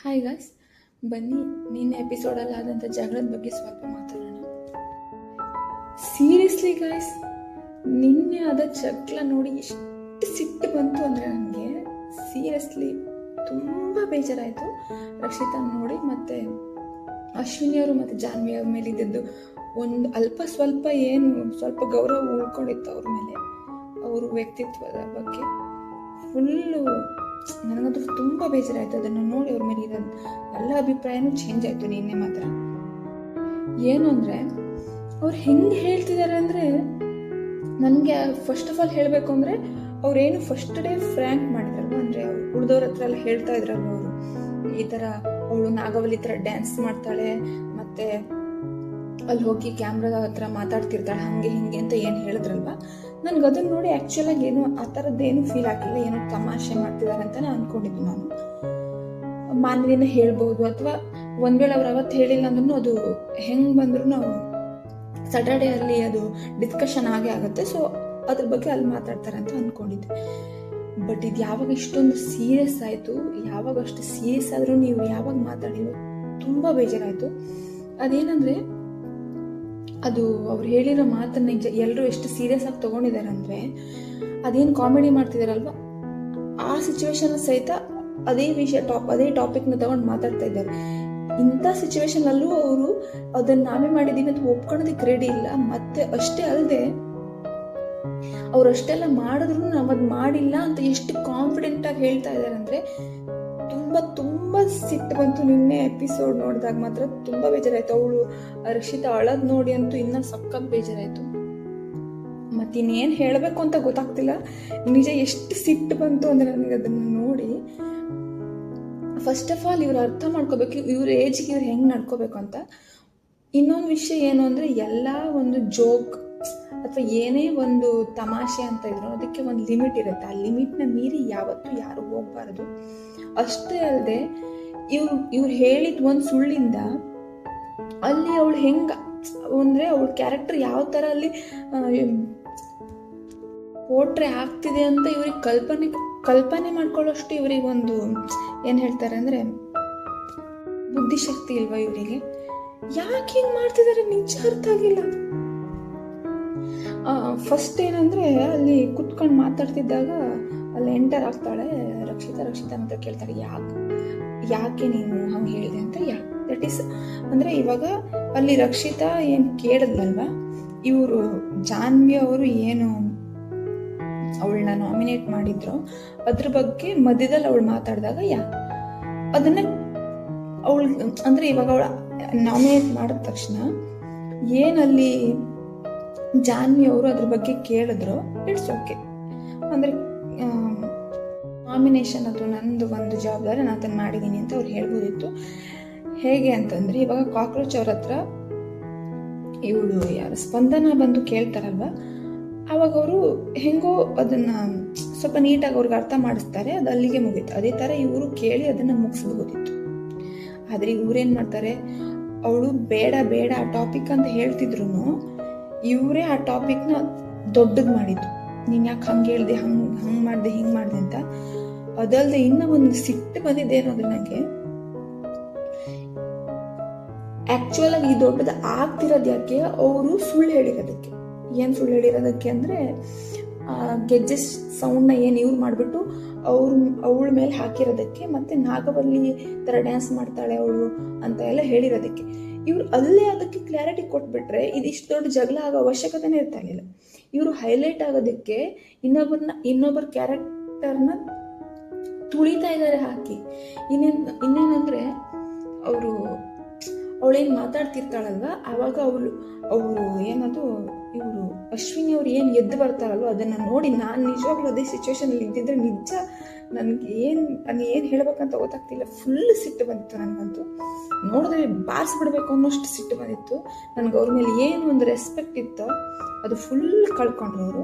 Hi guys, ಬನ್ನಿ ನಿನ್ನೆ ಎಪಿಸೋಡಲ್ಲಿ ಆದಂಥ ಜಗಳದ ಬಗ್ಗೆ ಸ್ವಲ್ಪ ಮಾತಾಡೋಣ. ಸೀರಿಯಸ್ಲಿ ಗಾಯ್ಸ್, ನಿನ್ನೆ ಆದ ಜಗಳ ನೋಡಿ ಎಷ್ಟು ಸಿಟ್ಟು ಬಂತು ಅಂದರೆ ನನಗೆ ಸೀರಿಯಸ್ಲಿ ತುಂಬ ಬೇಜಾರಾಯಿತು. ರಕ್ಷಿತಾ ನೋಡಿ ಮತ್ತು ಅಶ್ವಿನಿ ಅವರು ಮತ್ತು ಜಾನ್ವಿ ಅವ್ರ ಮೇಲೆ ಇದ್ದದ್ದು ಒಂದು ಸ್ವಲ್ಪ ಗೌರವ ಉಳ್ಕೊಂಡಿತ್ತು ಅವ್ರ ಮೇಲೆ, ಅವ್ರ ವ್ಯಕ್ತಿತ್ವದ ಬಗ್ಗೆ ಫುಲ್ಲು ನನಗಂತೂ ತುಂಬ ಬೇಜಾರಾಯಿತು. ಅದನ್ನು ನೋಡಿ ಅವ್ರ ಮೇಲೆ ಇರೋದು ಎಲ್ಲ ಅಭಿಪ್ರಾಯನೂ ಚೇಂಜ್ ಆಯಿತು ನಿನ್ನೆ ಮಾತ್ರ. ಏನು ಅಂದರೆ ಅವ್ರು ಹೆಂಗೆ ಹೇಳ್ತಿದ್ದಾರೆ ಅಂದರೆ, ನನಗೆ ಫಸ್ಟ್ ಆಫ್ ಆಲ್ ಹೇಳಬೇಕು ಅಂದರೆ ಅವ್ರೇನು ಫಸ್ಟ್ ಡೇ ಫ್ರ್ಯಾಂಕ್ ಮಾಡಿದ್ರಲ್ವ, ಅಂದರೆ ಅವ್ರು ಉಳಿದವ್ರ ಹತ್ರ ಎಲ್ಲ ಹೇಳ್ತಾ ಇದ್ರಲ್ವ, ಅವರು ಈ ಥರ ಅವಳು ನಾಗವಲ್ಲಿ ಥರ ಡ್ಯಾನ್ಸ್ ಮಾಡ್ತಾಳೆ ಮತ್ತು ಅಲ್ಲಿ ಹೋಗಿ ಕ್ಯಾಮ್ರಾದ ಹತ್ರ ಮಾತಾಡ್ತಿರ್ತಾಳೆ ಹಾಗೆ ಹಿಂಗೆ ಅಂತ ಏನು ಹೇಳಿದ್ರಲ್ವ, ನನಗೆ ಅದನ್ನು ನೋಡಿ ಆ್ಯಕ್ಚುಲಾಗಿ ಏನು ಆ ಥರದ್ದೇನು ಫೀಲ್ ಆಗಿಲ್ಲ. ಏನೋ ತಮಾಷೆ ಮಾಡ್ತಿದ್ದಾರೆ ಅಂತ ನಾನು ಅಂದ್ಕೊಂಡಿದ್ದು. ನಾನು ಮಾನವಿನ ಹೇಳ್ಬೋದು, ಅಥವಾ ಒಂದು ವೇಳೆ ಅವ್ರು ಅವತ್ತು ಹೇಳಿಲ್ಲ ಅಂದ್ರೂ ಅದು ಹೆಂಗೆ ಬಂದ್ರೂ ನಾವು ಸ್ಯಾಟರ್ಡೇ ಅಲ್ಲಿ ಅದು ಡಿಸ್ಕಷನ್ ಆಗೇ ಆಗುತ್ತೆ. ಸೊ ಅದ್ರ ಬಗ್ಗೆ ಅಲ್ಲಿ ಮಾತಾಡ್ತಾರೆ ಅಂತ ಅಂದ್ಕೊಂಡಿದ್ದೆ. ಬಟ್ ಇದು ಯಾವಾಗ ಇಷ್ಟೊಂದು ಸೀರಿಯಸ್ ಆಯಿತು, ಯಾವಾಗ ಅಷ್ಟು ಸೀರಿಯಸ್ ಆದರೂ ನೀವು ಯಾವಾಗ ಮಾತಾಡಿಲ್ಲ, ತುಂಬ ಬೇಜಾರಾಯಿತು. ಅದೇನಂದರೆ ಅದು ಅವ್ರು ಹೇಳಿರೋ ಮಾತನ್ನ ಎಲ್ಲರೂ ಎಷ್ಟು ಸೀರಿಯಸ್ ಆಗಿ ತೊಗೊಂಡಿದ್ದಾರೆ ಅಂದರೆ, ಅದೇನು ಕಾಮಿಡಿ ಮಾಡ್ತಿದಾರಲ್ವ ಆ ಸಿಚುವೇಶನ್ ಸಹಿತ ಅದೇ ಟಾಪಿಕ್ನ ತಗೊಂಡು ಮಾತಾಡ್ತಾ ಇದ್ದಾರೆ. ಇಂಥ ಸಿಚುವೇಶನಲ್ಲೂ ಅವರು ಅದನ್ನು ನಾವೇ ಮಾಡಿದ್ದೀವಿ ಅಂತ ಒಪ್ಕೊಳ್ಳೋದಕ್ಕೆ ರೆಡಿ ಇಲ್ಲ. ಮತ್ತೆ ಅಷ್ಟೇ ಅಲ್ಲದೆ ಅವ್ರು ಅಷ್ಟೆಲ್ಲ ಮಾಡಿದ್ರು ನಾವು ಅದು ಮಾಡಿಲ್ಲ ಅಂತ ಎಷ್ಟು ಕಾನ್ಫಿಡೆಂಟ್ ಆಗಿ ಹೇಳ್ತಾ ಇದ್ದಾರೆ ಅಂದರೆ ತುಂಬ ಸಿಟ್ಟು ಬಂತು. ನಿನ್ನೆ ಎಪಿಸೋಡ್ ನೋಡಿದಾಗ ಮಾತ್ರ ತುಂಬ ಬೇಜಾರಾಯಿತು. ಅವಳು ರಕ್ಷಿತಾ ಅಳದ್ ನೋಡಿ ಅಂತೂ ಇನ್ನೂ ಸಖತ್ ಬೇಜಾರಾಯಿತು. ಮತ್ತಿನ್ನೇನು ಹೇಳಬೇಕು ಅಂತ ಗೊತ್ತಾಗ್ತಿಲ್ಲ. ನಿಜ ಎಷ್ಟು ಸಿಟ್ಟು ಬಂತು ಅಂದರೆ ನನಗೆ ಅದನ್ನು ನೋಡಿ. ಫಸ್ಟ್ ಆಫ್ ಆಲ್ ಇವ್ರು ಅರ್ಥ ಮಾಡ್ಕೋಬೇಕು ಇವ್ರ ಏಜ್ಗೆ ಇವ್ರು ಹೆಂಗೆ ನಡ್ಕೋಬೇಕು ಅಂತ. ಇನ್ನೊಂದು ವಿಷಯ ಏನು ಅಂದರೆ, ಎಲ್ಲ ಒಂದು ಜೋಕ್ ಅಥವಾ ಏನೇ ಒಂದು ತಮಾಷೆ ಅಂತ ಇದ್ರು ಅದಕ್ಕೆ ಒಂದು ಲಿಮಿಟ್ ಇರುತ್ತೆ. ಆ ಲಿಮಿಟ್ನ ಮೀರಿ ಯಾವತ್ತೂ ಯಾರು ಹೋಗ್ಬಾರ್ದು. ಅಷ್ಟೇ ಅಲ್ಲದೆ ಇವ್ರು ಹೇಳಿದ ಒಂದು ಸುಳ್ಳಿಂದ ಅಲ್ಲಿ ಅವಳು ಹೆಂಗೆ ಅಂದರೆ ಅವಳ ಕ್ಯಾರೆಕ್ಟರ್ ಯಾವ ಥರ ಅಲ್ಲಿ ಪೋಟ್ರೆ ಆಗ್ತಿದೆ ಅಂತ ಇವ್ರಿಗೆ ಕಲ್ಪನೆ ಮಾಡ್ಕೊಳ್ಳೋಷ್ಟು ಇವ್ರಿಗೆ ಒಂದು ಏನು ಹೇಳ್ತಾರೆ ಅಂದರೆ ಬುದ್ಧಿಶಕ್ತಿ ಇಲ್ವಾ ಇವರಿಗೆ? ಯಾಕೆ ಹಿಂಗೆ ಮಾಡ್ತಿದ್ದಾರೆ ನಿಜ ಅರ್ಥ ಆಗಿಲ್ಲ. ಫಸ್ಟ್ ಏನಂದರೆ ಅಲ್ಲಿ ಕುತ್ಕೊಂಡು ಮಾತಾಡ್ತಿದ್ದಾಗ ಅಲ್ಲಿ ಎಂಟರ್ ಆಗ್ತಾಳೆ ರಕ್ಷಿತಾ ಅಂತ ಕೇಳ್ತಾರೆ, ಯಾಕೆ ನೀನು ಹಂಗೆ ಹೇಳಿದೆ ಅಂತ. ದಟ್ ಈಸ್ ಅಂದರೆ ಇವಾಗ ಅಲ್ಲಿ ರಕ್ಷಿತಾ ಏನು ಕೇಳಿದ್ಲಲ್ವ, ಇವರು ಜಾನ್ವಿ ಅವರು ಏನು ಅವಳನ್ನ ನಾಮಿನೇಟ್ ಮಾಡಿದ್ರು ಅದ್ರ ಬಗ್ಗೆ ಮಧ್ಯದಲ್ಲಿ ಅವಳು ಮಾತಾಡಿದಾಗ ಅದನ್ನ ಅವಳು ಅಂದರೆ ಇವಾಗ ಅವಳು ನಾಮಿನೇಟ್ ಮಾಡಿದ ತಕ್ಷಣ ಏನಲ್ಲಿ ಜಾನ್ವಿ ಅವರು ಅದ್ರ ಬಗ್ಗೆ ಕೇಳಿದ್ರು, ಇಟ್ಸ್ ಓಕೆ. ಅಂದರೆ ನಾಮಿನೇಷನ್ ಅದು ನಂದು ಒಂದು ಜವಾಬ್ದಾರಿ, ನಾನು ಅದನ್ನು ಮಾಡಿದ್ದೀನಿ ಅಂತ ಅವ್ರು ಹೇಳ್ಬೋದಿತ್ತು. ಹೇಗೆ ಅಂತಂದರೆ, ಇವಾಗ ಕಾಕ್ರೋಚ್ ಅವ್ರ ಹತ್ರ ಇವಳು ಯಾರು ಸ್ಪಂದನ ಬಂದು ಕೇಳ್ತಾರಲ್ವ, ಆವಾಗ ಅವರು ಹೆಂಗೋ ಅದನ್ನು ಸ್ವಲ್ಪ ನೀಟಾಗಿ ಅವ್ರಿಗೆ ಅರ್ಥ ಮಾಡಿಸ್ತಾರೆ, ಅದು ಅಲ್ಲಿಗೆ ಮುಗೀತು. ಅದೇ ಥರ ಇವರು ಕೇಳಿ ಅದನ್ನು ಮುಗಿಸ್ಬೋದಿತ್ತು. ಆದರೆ ಇವ್ರೇನು ಮಾಡ್ತಾರೆ, ಅವಳು ಬೇಡ ಆ ಟಾಪಿಕ್ ಅಂತ ಹೇಳ್ತಿದ್ರು ಇವರೇ ಆ ಟಾಪಿಕ್ನ ದೊಡ್ಡದು ಮಾಡಿದ್ದು. ನೀನು ಯಾಕೆ ಹಂಗೆ ಹೇಳ್ದೆ, ಹಂಗೆ ಮಾಡಿದೆ ಹಿಂಗೆ ಮಾಡಿದೆ ಅಂತ. ಅದಲ್ಲದೆ ಇನ್ನೂ ಒಂದು ಸಿಟ್ಟು ಬಂದಿದೆ ಅನ್ನೋದು ನನಗೆ. ಆ್ಯಕ್ಚುಯಲ್ ಆಗಿ ಈ ದೊಡ್ಡದು ಆಗ್ತಿರೋದು ಯಾಕೆ, ಅವರು ಸುಳ್ಳು ಹೇಳಿರೋದಕ್ಕೆ. ಏನು ಸುಳ್ಳು ಹೇಳಿರೋದಕ್ಕೆ ಅಂದರೆ, ಗೆಜ್ಜೆ ಸೌಂಡ್ನ ಏನು ಇವ್ರು ಮಾಡಿಬಿಟ್ಟು ಅವಳ ಮೇಲೆ ಹಾಕಿರೋದಕ್ಕೆ, ಮತ್ತು ನಾಗವಲ್ಲಿ ಥರ ಡ್ಯಾನ್ಸ್ ಮಾಡ್ತಾಳೆ ಅವಳು ಅಂತ ಎಲ್ಲ ಹೇಳಿರೋದಕ್ಕೆ. ಇವರು ಅಲ್ಲೇ ಅದಕ್ಕೆ ಕ್ಲಾರಿಟಿ ಕೊಟ್ಬಿಟ್ರೆ ಇದಿಷ್ಟು ದೊಡ್ಡ ಜಗಳ ಆಗೋ ಅವಶ್ಯಕತೆನೇ ಇರ್ತಾ ಇರಲಿಲ್ಲ. ಇವರು ಹೈಲೈಟ್ ಆಗೋದಕ್ಕೆ ಇನ್ನೊಬ್ಬರ ಕ್ಯಾರೆಕ್ಟರ್ನ ತುಳಿತಾ ಇದ್ದಾರೆ ಹಾಕಿ. ಇನ್ನೇನಂದರೆ ಅವಳೇನು ಮಾತಾಡ್ತಿರ್ತಾಳಲ್ವ, ಆವಾಗ ಅವರು ಏನದು ಇವರು ಅಶ್ವಿನಿ ಅವ್ರು ಏನು ಎದ್ದು ಬರ್ತಾರಲ್ವ, ಅದನ್ನು ನೋಡಿ ನಾನು ನಿಜವಾಗ್ಲೂ ಅದೇ ಸಿಚುವೇಶನಲ್ಲಿ ಇದ್ದಿದ್ರೆ ನಿಜ ನನಗೆ ಏನು ಹೇಳಬೇಕಂತ ಗೊತ್ತಾಗ್ತಿಲ್ಲ. ಫುಲ್ ಸಿಟ್ಟು ಬಂದಿತ್ತು ನನಗಂತೂ. ನೋಡಿದ್ರೆ ಬಾರಿಸ್ಬಿಡ್ಬೇಕು ಅನ್ನೋಷ್ಟು ಸಿಟ್ಟು ಬಂದಿತ್ತು ನನಗೆ. ಅವ್ರ ಮೇಲೆ ಏನು ಒಂದು ರೆಸ್ಪೆಕ್ಟ್ ಇತ್ತೋ ಅದು ಫುಲ್ ಕಳ್ಕೊಂಡ್ರು ಅವರು.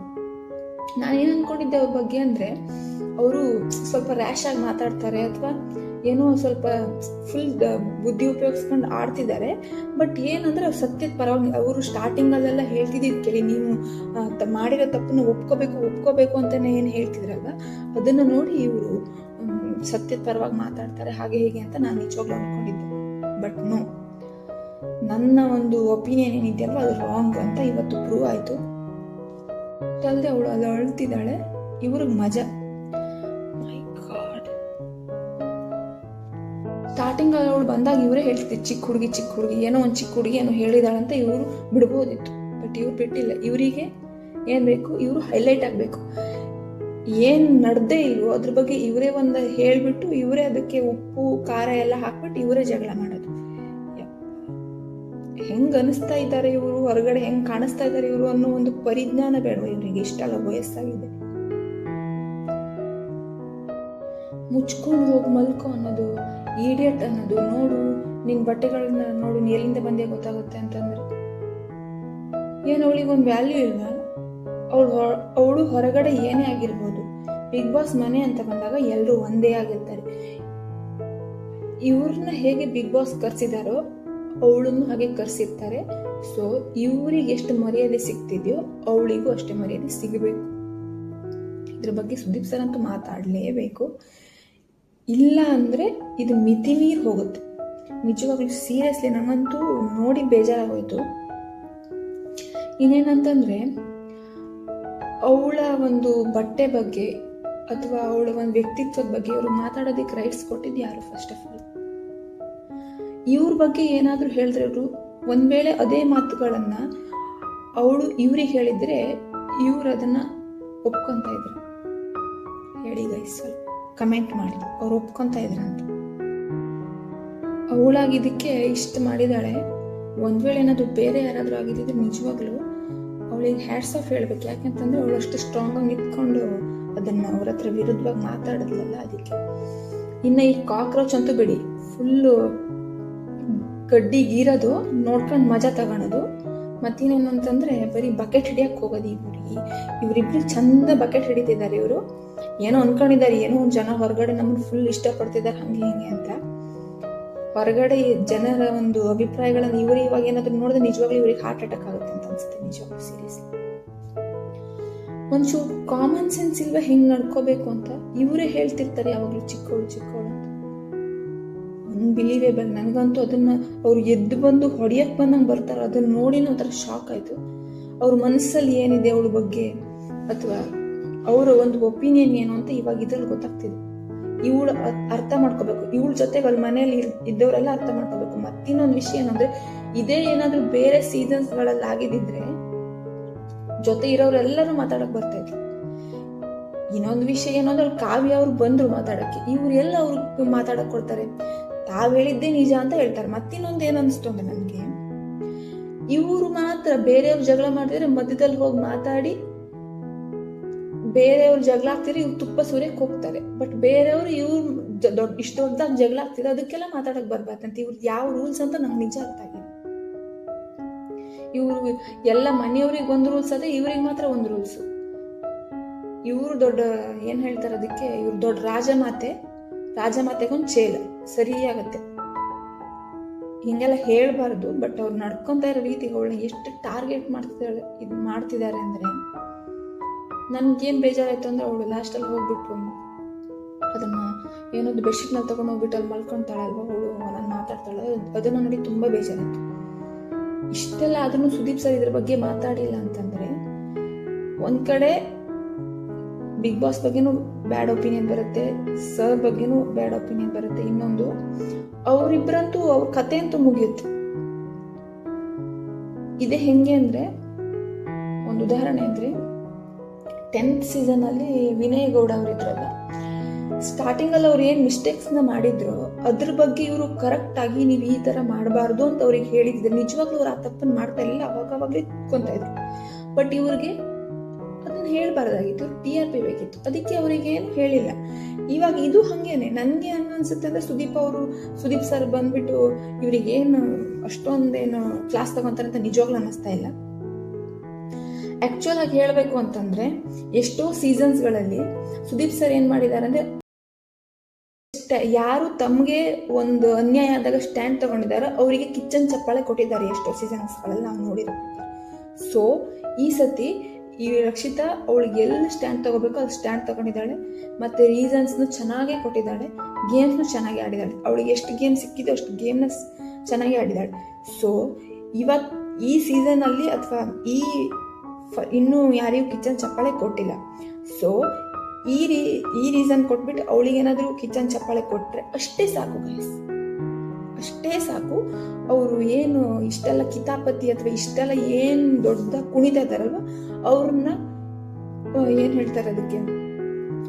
ನಾನೇನು ಅಂದ್ಕೊಂಡಿದ್ದೆ ಅವ್ರ ಬಗ್ಗೆ ಅಂದರೆ, ಅವರು ಸ್ವಲ್ಪ ರ್ಯಾಶ್ ಆಗಿ ಮಾತಾಡ್ತಾರೆ ಅಥವಾ ಏನೋ ಸ್ವಲ್ಪ ಫುಲ್ ಬುದ್ಧಿ ಉಪಯೋಗಿಸ್ಕೊಂಡು ಆಡ್ತಿದ್ದಾರೆ. ಬಟ್ ಏನಂದರೆ ಅವ್ರು ಸತ್ಯದ ಪರವಾಗಿ ಅವರು ಸ್ಟಾರ್ಟಿಂಗಲ್ಲೆಲ್ಲ ಹೇಳ್ತಿದ್ದಿದ್ದು ಕೇಳಿ, ನೀವು ಮಾಡಿರೋ ತಪ್ಪನ್ನು ಒಪ್ಕೋಬೇಕು ಅಂತಲೇ ಏನು ಹೇಳ್ತಿದ್ರಲ್ವ, ಅದನ್ನು ನೋಡಿ ಇವರು ಸತ್ಯದ ಪರವಾಗಿ ಮಾತಾಡ್ತಾರೆ ಹಾಗೆ ಹೀಗೆ ಅಂತ ನಾನು ನಿಜವಾಗ್ಲೂ ಅಂದ್ಕೊಂಡಿದ್ದೆ. ಬಟ್ ನೋ, ನನ್ನ ಒಂದು ಒಪಿನಿಯನ್ ಏನಿದೆಯಲ್ವ ಅದು ರಾಂಗ್ ಅಂತ ಇವತ್ತು ಪ್ರೂವ್ ಆಯಿತು. ಅಲ್ಲದೆ ಅವಳು ಅಲ್ಲಿ ಅಳ್ತಿದ್ದಾಳೆ, ಇವ್ರಿಗೆ ಮಜಾ. ಮೈ ಗಾಡ್. ಸ್ಟಾರ್ಟಿಂಗ್ ಅವಳು ಬಂದಾಗ ಇವರೇ ಹೇಳ್ತಿದ್ದೆ ಚಿಕ್ಕ ಹುಡುಗಿ ಏನೋ ಒಂದು ಚಿಕ್ಕ ಹುಡುಗಿ ಏನೋ ಹೇಳಿದಾಳಂತ ಇವರು ಬಿಡ್ಬೋದಿತ್ತು. ಬಟ್ ಇವ್ರು ಬಿಟ್ಟಿಲ್ಲ. ಇವರಿಗೆ ಏನು ಬೇಕು, ಇವರು ಹೈಲೈಟ್ ಆಗಬೇಕು. ಏನು ನಡೆದೇ ಇಲ್ವೋ ಅದ್ರ ಬಗ್ಗೆ ಇವರೇ ಒಂದು ಹೇಳಿಬಿಟ್ಟು ಇವರೇ ಅದಕ್ಕೆ ಉಪ್ಪು ಖಾರ ಎಲ್ಲ ಹಾಕ್ಬಿಟ್ಟು ಇವರೇ ಜಗಳ ಮಾಡೋದು. ಹೆಂಗ್ ಅನಿಸ್ತಾ ಇದ್ದಾರೆ ಇವರು, ಹೊರಗಡೆ ಹೆಂಗ್ ಕಾಣಿಸ್ತಾ ಇದ್ದಾರೆ ಇವರು ಅನ್ನೋ ಒಂದು ಪರಿಜ್ಞಾನ ಬೇಡವ ಇವರಿಗೆ? ಇಷ್ಟಲ್ಲ ವಯಸ್ಸಾಗಿದೆ. ಮುಚ್ಕೊಂಡು ಹೋಗಿ ಮಲ್ಕೋ ಅನ್ನೋದು, ಈಡಿಯಟ್ ಅನ್ನೋದು, ನೋಡು ನಿನ್ ಬಟ್ಟೆಗಳನ್ನ ನೋಡು, ನೀ ಎಲ್ಲಿಂದ ಬಂದೇ ಗೊತ್ತಾಗುತ್ತೆ ಅಂತಂದ್ರೆ ಏನು ಅವಳಿಗೊಂದು ವ್ಯಾಲ್ಯೂ ಇಲ್ವಾ? ಅವಳು ಹೊರಗಡೆ ಏನೇ ಆಗಿರ್ಬೋದು, ಬಿಗ್ ಬಾಸ್ ಮನೆ ಅಂತ ಬಂದಾಗ ಎಲ್ಲರೂ ಒಂದೇ ಆಗಿರ್ತಾರೆ. ಇವ್ರನ್ನ ಹೇಗೆ ಬಿಗ್ ಬಾಸ್ ಕರ್ಸಿದಾರೋ ಅವಳನ್ನು ಹಾಗೆ ಕರ್ಸಿರ್ತಾರೆ. ಸೊ ಇವ್ರಿಗೆ ಎಷ್ಟು ಮರ್ಯಾದೆ ಸಿಗ್ತಿದ್ಯೋ ಅವಳಿಗೂ ಅಷ್ಟೇ ಮರ್ಯಾದೆ ಸಿಗಬೇಕು. ಇದ್ರ ಬಗ್ಗೆ ಸುದೀಪ್ ಸರ್ ಅಂತೂ ಮಾತಾಡಲೇಬೇಕು. ಇಲ್ಲ ಅಂದ್ರೆ ಇದು ಮಿತಿ ಮೀರಿ ಹೋಗುತ್ತೆ. ನಿಜವಾಗ್ಲೂ ಸೀರಿಯಸ್ಲಿ ನಮಗಂತೂ ನೋಡಿ ಬೇಜಾರಾಗೋಯ್ತು. ಇನ್ನೇನಂತಂದ್ರೆ ಅವಳ ಒಂದು ಬಟ್ಟೆ ಬಗ್ಗೆ ಅಥವಾ ಅವಳ ಒಂದು ವ್ಯಕ್ತಿತ್ವದ ಬಗ್ಗೆ ಇವರು ಮಾತಾಡೋದಕ್ಕೆ ರೈಟ್ಸ್ ಕೊಟ್ಟಿದ್ದು ಯಾರು? ಫಸ್ಟ್ ಆಫ್ ಆಲ್ ಇವ್ರ ಬಗ್ಗೆ ಏನಾದರೂ ಹೇಳಿದ್ರೆ ಅವರು ಒಂದ್ ವೇಳೆ ಅದೇ ಮಾತುಗಳನ್ನ ಅವಳು ಇವ್ರಿಗೆ ಹೇಳಿದ್ರೆ ಇವ್ರು ಅದನ್ನ ಒಪ್ಕೊಂತ ಇದ್ರು. ಹೇಳಿ ಗೈಸ್, ಸ್ವಲ್ಪ ಕಮೆಂಟ್ ಮಾಡಿ ಅವ್ರು ಒಪ್ಕೊಂತ ಇದ್ರ ಅಂತ. ಅವಳಾಗಿದ್ದಕ್ಕೆ ಇಷ್ಟ ಮಾಡಿದಾಳೆ. ಒಂದ್ ವೇಳೆ ಏನಾದ್ರು ಬೇರೆ ಯಾರಾದ್ರೂ ಆಗಿದ್ದಿದ್ರೆ ನಿಜವಾಗ್ಲೂ ಅವಳಿಗೆ ಹ್ಯಾಟ್ಸ್ ಆಫ್ ಹೇಳ್ಬೇಕು. ಯಾಕೆಂತಂದ್ರೆ ಅವಳು ಅಷ್ಟು ಸ್ಟ್ರಾಂಗ್ ಆಗಿ ನಿಂತ್ಕೊಂಡು ಅದನ್ನ ಅವ್ರ ಹತ್ರ ವಿರುದ್ಧವಾಗಿ ಮಾತಾಡಿದ್ಲಲ್ಲ, ಅದಕ್ಕೆ. ಇನ್ನ ಈ ಕಾಕ್ರೋಚ್ ಅಂತೂ ಬಿಡಿ, ಫುಲ್ಲು ಗಡ್ಡಿಗೀರೋದು, ನೋಡ್ಕೊಂಡು ಮಜಾ ತಗೊಳೋದು. ಮತ್ತಿನ್ನೇನು ಅಂತಂದ್ರೆ ಬರೀ ಬಕೆಟ್ ಹಿಡಿಯಕ್ಕೆ ಹೋಗೋದು. ಇವರಿಬ್ರು ಚಂದ ಬಕೆಟ್ ಹಿಡಿತಿದ್ದಾರೆ. ಇವರು ಏನೋ ಅನ್ಕೊಂಡಿದ್ದಾರೆ, ಏನೋ ಒಂದು ಜನ ಹೊರಗಡೆ ನಮ್ಮನ್ನು ಫುಲ್ ಇಷ್ಟಪಡ್ತಿದ್ದಾರೆ ಹಂಗೆ ಹಿಂಗೆ ಅಂತ. ಹೊರಗಡೆ ಜನರ ಒಂದು ಅಭಿಪ್ರಾಯಗಳನ್ನ ಇವರು ಇವಾಗ ಏನಾದ್ರು ನೋಡಿದ್ರೆ ನಿಜವಾಗ್ಲೂ ಇವ್ರಿಗೆ ಹಾರ್ಟ್ ಅಟ್ಯಾಕ್ ಆಗುತ್ತೆ ಅಂತ ಅನ್ಸುತ್ತೆ. ನಿಜವಾಗ್ಲೂ ಸೀರಿಯಸ್ಲಿ ಒಂಚೂರು ಕಾಮನ್ ಸೆನ್ಸ್ ಇಲ್ವಾ ಹೆಂಗ್ ನಡ್ಕೋಬೇಕು ಅಂತ? ಇವರೇ ಹೇಳ್ತಿರ್ತಾರೆ ಯಾವಾಗ್ಲೂ ಚಿಕ್ಕವಳು ಅಂತ. ಅನ್ಬಿಲೀವೇಬಲ್. ನನಗಂತೂ ಅದನ್ನ ಅವ್ರು ಎದ್ದು ಬಂದು ಹೊಡಿಯಕ್ ಬಂದಂಗೆ ಬರ್ತಾರೆ. ಅದನ್ನ ನೋಡಿ ಒಂಥರ ಶಾಕ್ ಆಯ್ತು. ಅವ್ರ ಮನಸ್ಸಲ್ಲಿ ಏನಿದೆ ಅವಳ ಬಗ್ಗೆ ಅಥವಾ ಅವರ ಒಂದು ಒಪಿನಿಯನ್ ಏನು ಅಂತ ಇವಾಗ ಇದ್ರಲ್ಲಿ ಗೊತ್ತಾಗ್ತಿದೆ. ಇವಳು ಅರ್ಥ ಮಾಡ್ಕೋಬೇಕು. ಇವಳ ಜೊತೆಗೆ ಅಲ್ಲಿ ಮನೆಯಲ್ಲಿ ಇದ್ದವರೆಲ್ಲ ಅರ್ಥ ಮಾಡ್ಕೋಬೇಕು. ಮತ್ತಿನ್ನೊಂದು ವಿಷಯ ಏನಂದ್ರೆ, ಇದೇ ಏನಾದ್ರು ಬೇರೆ ಸೀಸನ್ಸ್ ಗಳಲ್ಲಿ ಆಗಿದ್ರೆ ಜೊತೆ ಇರೋರೆಲ್ಲರೂ ಮಾತಾಡಕ್ ಬರ್ತಾ ಇದ್ರು. ಇನ್ನೊಂದು ವಿಷಯ ಏನಂದ್ರೆ ಅವ್ರು ಕಾವ್ಯ ಅವ್ರು ಬಂದ್ರು ಮಾತಾಡಕ್ಕೆ, ಇವ್ರು ಎಲ್ಲ ಅವ್ರು ಮಾತಾಡಕ್ ಕೊಡ್ತಾರೆ. ತಾವ್ ಹೇಳಿದ್ದೇ ನಿಜ ಅಂತ ಹೇಳ್ತಾರೆ. ಮತ್ತಿನ್ನೊಂದು ಏನ್ ಅನಿಸ್ತು ಅಂದ್ರೆ ನನ್ಗೆ, ಇವರು ಮಾತ್ರ ಬೇರೆಯವ್ರು ಜಗಳ ಮಾಡಿದ್ರೆ ಮಧ್ಯದಲ್ಲಿ ಹೋಗಿ ಮಾತಾಡಿ ಬೇರೆಯವ್ರು ಜಗಳ ಆಗ್ತಿದ್ರೆ ಇವ್ರು ತುಪ್ಪ ಸುರಿಯಕ್ ಹೋಗ್ತಾರೆ. ಬಟ್ ಬೇರೆಯವ್ರು ಇವ್ರು ಇಷ್ಟು ದೊಡ್ಡದಾಗಿ ಜಗಳ ಆಗ್ತಿದೆ ಅದಕ್ಕೆಲ್ಲ ಮಾತಾಡಕ್ ಬರ್ಬಾರ್ದಂತ. ಇವ್ರದ್ದು ಯಾವ ರೂಲ್ಸ್ ಅಂತ ನಂಗೆ ನಿಜ ಅರ್ಥ ಆಗಿದೆ. ಇವ್ರು ಎಲ್ಲ ಮನೆಯವ್ರಿಗೆ ಒಂದು ರೂಲ್ಸ್ ಅದೇ, ಇವ್ರಿಗೆ ಮಾತ್ರ ಒಂದು ರೂಲ್ಸ್. ಇವ್ರು ದೊಡ್ಡ ಏನ್ ಹೇಳ್ತಾರೆ ಅದಕ್ಕೆ, ಇವ್ರು ದೊಡ್ಡ ರಾಜಮಾತೆಗೊಂದು ಚೇಲ ಸರಿಯಾಗತ್ತೆ. ಹಿಂಗೆಲ್ಲ ಹೇಳ್ಬಾರ್ದು. ಬಟ್ ಅವ್ರು ನಡ್ಕೊಂತ ಇರೋ ರೀತಿಗೆ ಅವಳನ್ನ ಎಷ್ಟು ಟಾರ್ಗೆಟ್ ಮಾಡ್ತಿದ್ದಾರೆ ಅಂದ್ರೆ ನನ್ಗೇನ್ ಬೇಜಾರಾಯ್ತು ಅಂದ್ರೆ, ಅವಳು ಲಾಸ್ಟಲ್ಲಿ ಹೋಗ್ಬಿಟ್ಟು ಅದನ್ನ ಏನೊಂದು ಬೆಡ್ಶೀಟ್ನಲ್ಲಿ ತಗೊಂಡು ಹೋಗ್ಬಿಟ್ಟು ಅಲ್ಲಿ ಮಲ್ಕೊಂತಾಳೆ ಅಲ್ವಾ, ಅವಳು ನಾನು ಮಾತಾಡ್ತಾಳೆ, ಅದನ್ನ ನೋಡಿ ತುಂಬಾ ಬೇಜಾರಾಯ್ತು. ಇಷ್ಟೆಲ್ಲ ಆದ್ರೂ ಸುದೀಪ್ ಸರ್ ಇದ್ರ ಬಗ್ಗೆ ಮಾತಾಡಿಲ್ಲ ಅಂತಂದ್ರೆ, ಒಂದ್ ಕಡೆ ಬಿಗ್ ಬಾಸ್ ಬಗ್ಗೆನೂ ಬ್ಯಾಡ್ ಒಪಿನಿಯನ್ ಬರುತ್ತೆ, ಸರ್ ಬಗ್ಗೆನೂ ಬ್ಯಾಡ್ ಒಪಿನಿಯನ್ ಬರುತ್ತೆ. ಇನ್ನೊಂದು ಅವರಿಬ್ಬರಂತೂ ಅವ್ರ ಕತೆ ಅಂತೂ ಮುಗಿಯುತ್ತೆ. ಇದೇ ಹೆಂಗೆ ಅಂದ್ರೆ, ಒಂದು ಉದಾಹರಣೆ ಅಂದ್ರೆ 10th ಸೀಸನ್ ಅಲ್ಲಿ ವಿನಯ್ ಗೌಡ ಅವರಿದ್ರಲ್ಲ, ಸ್ಟಾರ್ಟಿಂಗ್ ಅಲ್ಲಿ ಅವ್ರು ಏನ್ ಮಿಸ್ಟೇಕ್ಸ್ ನ ಮಾಡಿದ್ರು ಅದ್ರ ಬಗ್ಗೆ ಇವರು ಕರೆಕ್ಟ್ ಆಗಿ ನೀವು ಈ ತರ ಮಾಡಬಾರ್ದು ಅಂತ ಅವ್ರಿಗೆ ಹೇಳಿದ್ರು. ನಿಜವಾಗ್ಲೂ ಅವ್ರು ಆ ತಪ್ಪನ್ನು ಮಾಡ್ತಾ ಇರಲಿಲ್ಲ, ಅವಾಗವಾಗ್ಲೇ ಕುಂತ ಇದ್ರು. ಬಟ್ ಇವ್ರಿಗೆ ಅದನ್ನ ಹೇಳ್ಬಾರ್ದಾಗಿತ್ತು, TRP ಬೇಕಿತ್ತು, ಅದಕ್ಕೆ ಅವ್ರಿಗೆ ಏನು ಹೇಳಿಲ್ಲ. ಇವಾಗ ಇದು ಹಂಗೇನೆ. ನನ್ಗೆ ಅನ್ಸುತ್ತೆ ಅಂದ್ರೆ ಸುದೀಪ್ ಸರ್ ಬಂದ್ಬಿಟ್ಟು ಇವ್ರಿಗೆ ಏನು ಅಷ್ಟೊಂದೇನು ಕ್ಲಾಸ್ ತಗೊಂತಾರೆ ಅಂತ ನಿಜವಾಗ್ಲೂ ಅನ್ನಿಸ್ತಾ ಇಲ್ಲ. ಆಕ್ಚುಲ್ ಆಗಿ ಹೇಳ್ಬೇಕು ಅಂತಂದ್ರೆ, ಎಷ್ಟೋ ಸೀಸನ್ಸ್ ಗಳಲ್ಲಿ ಸುದೀಪ್ ಸರ್ ಏನ್ ಮಾಡಿದಾರೆ ಅಂದ್ರೆ, ಯಾರು ತಮ್ಗೆ ಒಂದು ಅನ್ಯಾಯ ಆದಾಗ ಸ್ಟ್ಯಾಂಡ್ ತಗೊಂಡಿದ್ದಾರೆ ಅವರಿಗೆ ಕಿಚ್ಚನ್ ಚಪ್ಪಾಳೆ ಕೊಟ್ಟಿದ್ದಾರೆ ಎಷ್ಟೋ ಸೀಸನ್ಸ್ ಗಳಲ್ಲಿ ನಾವು ನೋಡಿರೋ. ಸೊ ಈ ಸತಿ ಈ ರಕ್ಷಿತಾ ಅವಳಿಗೆ ಎಲ್ಲಿ ಸ್ಟ್ಯಾಂಡ್ ತಗೋಬೇಕು ಅದು ಸ್ಟ್ಯಾಂಡ್ ತಗೊಂಡಿದ್ದಾಳೆ, ಮತ್ತು ರೀಸನ್ಸ್ನು ಚೆನ್ನಾಗೇ ಕೊಟ್ಟಿದ್ದಾಳೆ, ಗೇಮ್ಸ್ನು ಚೆನ್ನಾಗಿ ಆಡಿದ್ದಾಳೆ. ಅವಳಿಗೆ ಎಷ್ಟು ಗೇಮ್ ಸಿಕ್ಕಿದೆ ಅಷ್ಟು ಗೇಮ್ನ ಚೆನ್ನಾಗಿ ಆಡಿದ್ದಾಳೆ. ಸೊ ಇವತ್ತು ಈ ಸೀಸನಲ್ಲಿ ಅಥವಾ ಇನ್ನೂ ಯಾರಿಗೂ ಕಿಚನ್ ಚಪ್ಪಾಳೆ ಕೊಟ್ಟಿಲ್ಲ. ಸೊ ಈ ರೀಸನ್ ಕೊಟ್ಬಿಟ್ಟು ಅವಳಿಗೇನಾದರೂ ಕಿಚನ್ ಚಪ್ಪಾಳೆ ಕೊಟ್ಟರೆ ಅಷ್ಟೇ ಸಾಕು ಗೈಸ್, ಅಷ್ಟೇ ಸಾಕು. ಅವರು ಏನು ಇಷ್ಟೆಲ್ಲ ಕಿತಾಪತಿ ಅಥವಾ ಇಷ್ಟೆಲ್ಲ ಏನು ದೊಡ್ಡ ಕುಣಿತಾ ಇದ್ದಾರಲ್ವ, ಅವ್ರನ್ನ ಏನು ಹೇಳ್ತಾರೆ ಅದಕ್ಕೆ,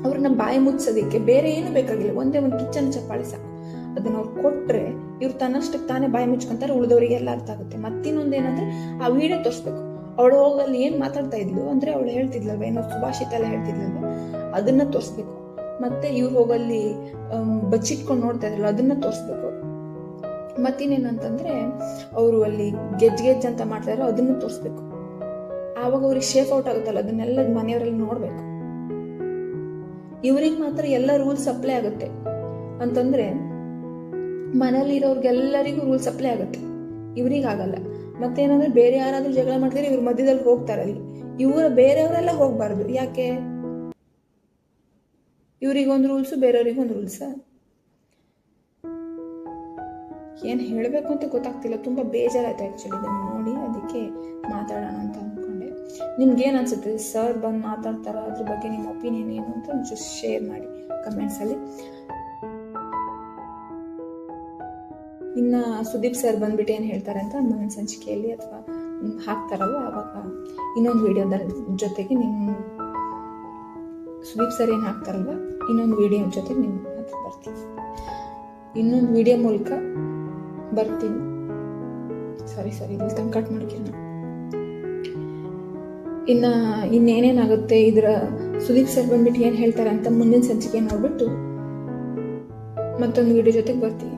ಅವ್ರನ್ನ ಬಾಯಿ ಮುಚ್ಚೋದಕ್ಕೆ ಬೇರೆ ಏನು ಬೇಕಾಗಿಲ್ಲ, ಒಂದೇ ಒಂದು ಕಿಚನ್ ಚಪ್ಪಾಳೆ ಸಾಕು. ಅದನ್ನ ಅವ್ರು ಕೊಟ್ರೆ ಇವ್ರು ತನ್ನಷ್ಟಕ್ಕೆ ತಾನೇ ಬಾಯಿ ಮುಚ್ಕೊಂತಾರೆ, ಉಳಿದವರಿಗೆಲ್ಲ ಅರ್ಥ ಆಗುತ್ತೆ. ಮತ್ತಿನ್ನೊಂದು ಏನಂದ್ರೆ ಆ ವಿಡಿಯೋ ತೋರಿಸ್ಬೇಕು. ಅವಳು ಹೋಗಲ್ಲಿ ಏನು ಮಾತಾಡ್ತಾ ಇದ್ಲು ಅಂದ್ರೆ ಅವಳು ಹೇಳ್ತಿದ್ಲಲ್ವ, ಏನೋ ಸುಭಾಷಿತ ಎಲ್ಲ ಹೇಳ್ತಿದ್ಲಲ್ವ, ಅದನ್ನ ತೋರಿಸ್ಬೇಕು. ಮತ್ತೆ ಇವ್ರು ಹೋಗಲ್ಲಿ ಬಚ್ಚಿಟ್ಕೊಂಡು ನೋಡ್ತಾ ಇದ್ರಲ್ಲ ಅದನ್ನ ತೋರಿಸ್ಬೇಕು. ಮತ್ತಿನ್ನೇನಂತಂದ್ರೆ ಅವರು ಅಲ್ಲಿ ಗೆಜ್ ಅಂತ ಮಾಡ್ತಾ ಇರೋ ಅದನ್ನು ತೋರಿಸ್ಬೇಕು. ಆವಾಗ ಅವ್ರಿಗೆ ಶೇಪ್ ಔಟ್ ಆಗುತ್ತಲ್ಲ, ಅದನ್ನೆಲ್ಲ ಮನೆಯವರೆಲ್ಲ ನೋಡ್ಬೇಕು. ಇವ್ರಿಗೆ ಮಾತ್ರ ಎಲ್ಲ ರೂಲ್ಸ್ ಅಪ್ಲೈ ಆಗುತ್ತೆ ಅಂತಂದ್ರೆ ಮನೇಲಿ ಇರೋರ್ಗೆಲ್ಲರಿಗೂ ರೂಲ್ಸ್ ಅಪ್ಲೈ ಆಗುತ್ತೆ, ಇವ್ರಿಗಾಗಲ್ಲ. ಮತ್ತೇನಂದ್ರೆ ಬೇರೆ ಯಾರಾದ್ರೂ ಜಗಳ ಮಾಡಿದ್ರೆ ಇವ್ರ ಮಧ್ಯದಲ್ಲಿ ಹೋಗ್ತಾರೆ, ಅಲ್ಲಿ ಬೇರೆಯವರೆಲ್ಲ ಹೋಗ್ಬಾರ್ದು. ಯಾಕೆ? ಇವ್ರಿಗೊಂದು ರೂಲ್ಸು ಬೇರೆಯವ್ರಿಗೊಂದು ರೂಲ್ಸ. ಏನು ಹೇಳಬೇಕು ಅಂತ ಗೊತ್ತಾಗ್ತಿಲ್ಲ, ತುಂಬ ಬೇಜಾರಾಯ್ತು ಆ್ಯಕ್ಚುಲಿ ಇದನ್ನು ನೋಡಿ, ಅದಕ್ಕೆ ಮಾತಾಡೋಣ ಅಂತ ಅಂದ್ಕೊಂಡೆ. ನಿಮ್ಗೇನು ಅನ್ಸುತ್ತೆ, ಸರ್ ಬಂದು ಮಾತಾಡ್ತಾರ, ಅದ್ರ ಬಗ್ಗೆ ನಿಮ್ಮ ಒಪಿನಿಯನ್ ಏನು ಅಂತ ಒಂಚೂರು ಶೇರ್ ಮಾಡಿ ಕಮೆಂಟ್ಸಲ್ಲಿ. ಇನ್ನು ಸುದೀಪ್ ಸರ್ ಬಂದ್ಬಿಟ್ಟು ಏನು ಹೇಳ್ತಾರೆ ಅಂತ ಮುಂದಿನ ಸಂಚಿಕೆಯಲ್ಲಿ ಅಥವಾ ಹಾಕ್ತಾರಲ್ವ ಆವಾಗ ಇನ್ನೊಂದು ವಿಡಿಯೋದ ಜೊತೆಗೆ ನಿಮ್ಮ ಸುದೀಪ್ ಸರ್ ಏನು ಹಾಕ್ತಾರಲ್ವ ಇನ್ನೊಂದು ವಿಡಿಯೋ ಜೊತೆಗೆ ನಿಮ್ಮ ಹತ್ರ ಬರ್ತೀನಿ, ಇನ್ನೊಂದು ವಿಡಿಯೋ ಮೂಲಕ ಬರ್ತೀನಿ. ಸಾರಿ ಇಲ್ಲಿ ತನಕ ಕಟ್ ಮಾಡ್ತೀನಿ. ಇನ್ನೇನೇನಾಗುತ್ತೆ ಇದರ ಸುದೀಪ್ ಸರ್ ಬಂದ್ಬಿಟ್ಟು ಏನು ಹೇಳ್ತಾರೆ ಅಂತ ಮುಂದಿನ ಸಂಚಿಕೆ ನೋಡ್ಬಿಟ್ಟು ಮತ್ತೊಂದು ವಿಡಿಯೋ ಜೊತೆಗೆ ಬರ್ತೀನಿ.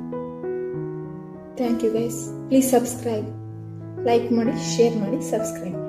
Thank you guys. Please subscribe, like ಮಾಡಿ, ಶೇರ್ ಮಾಡಿ, ಸಬ್ಸ್ಕ್ರೈಬ್.